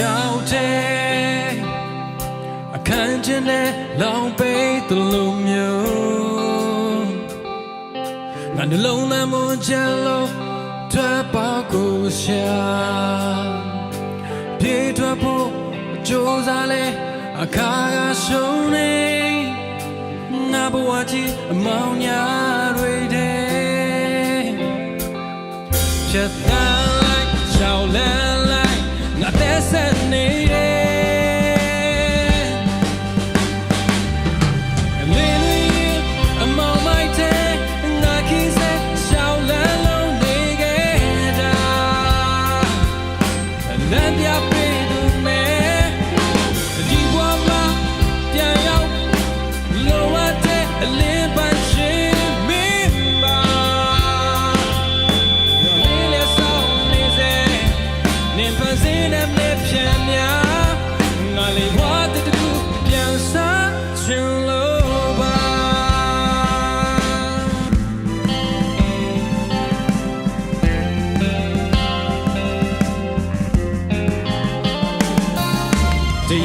ရောက်တဲ့အခန်းကျင်းနဲ့လောင်ပေးသလိုမျိုးငါနှလုံးသားမချမ်းလို့ထွက်ပေါက်ကိုရှာပြေးထွက်ဖို့ကြိုးစားလဲအခါကရှုံးနေငါဘဝကြီးအမောင်များတွေတဲ့ဖြတ်သန်းလိုက်ရှောက်လန်းလိုက်ငါသက်ဆက်နေတယ်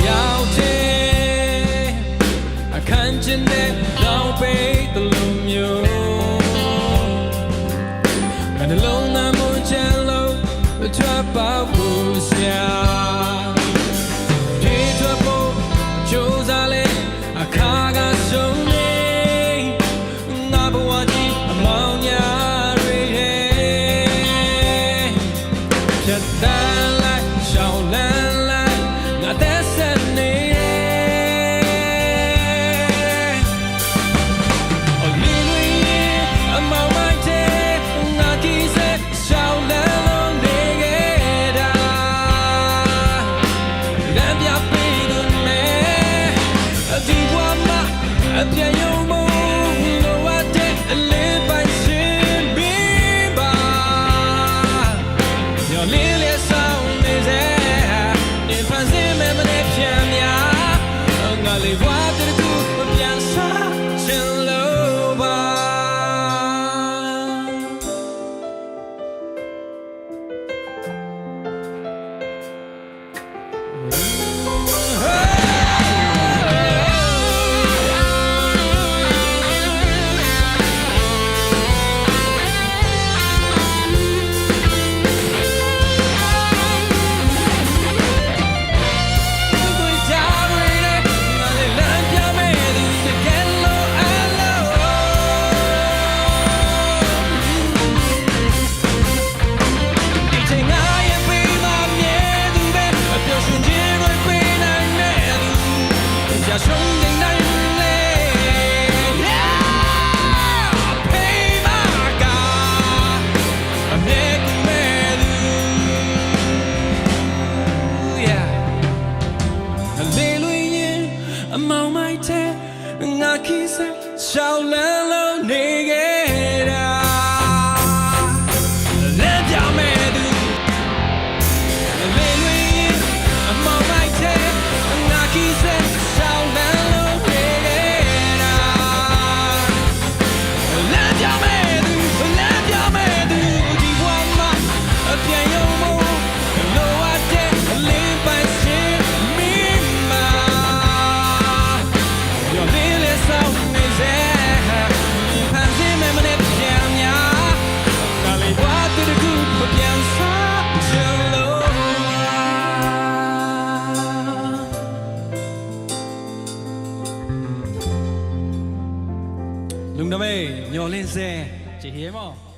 ရောက်တဲ့အခန်းကျင်းနဲ့လောင်ပေးသလိုမျိုးငါနှလုံးသားမချမ်းလို့ထွက်ပေါက်ကိုရှာပြေးထွက်ဖို့ကြိုးစားလဲအခါကရှုံးနေငါဘဝကြီးအမောင်များတွေဖြတ်သန်းလိုက်ရှောင်လန်းလိုက်ငါသက်ဆက်နေအပြည့်ရုံမလို့ဝတ်တဲ့အလေးပိုင်ရှင်ပြီးပါညလေးလေးဆောင်နေစေနေဖန်ဆင်းမဲ့မနဲ့ပြန်များငါလေးဝတ်တဲ့ကူပြန်စားချင်လို့ပါငါခီးဆက်ရှောက်လန်းလို့နေခဲ့တာလက်ပြမဲ့သူလေးလွင်အမောင်မိုက်တဲ့ငါခီးဆက်ရှောက်လန်းလို့နေခဲ့တာလက်ပြမဲ့သူဒီဘဝမှာအပြည့်ရုံမလို့ဝတ်တဲ့အလေးပိုင်ရှင်မင်းမာလုံနမေညော်လင်းစဲကြည်ရဲမော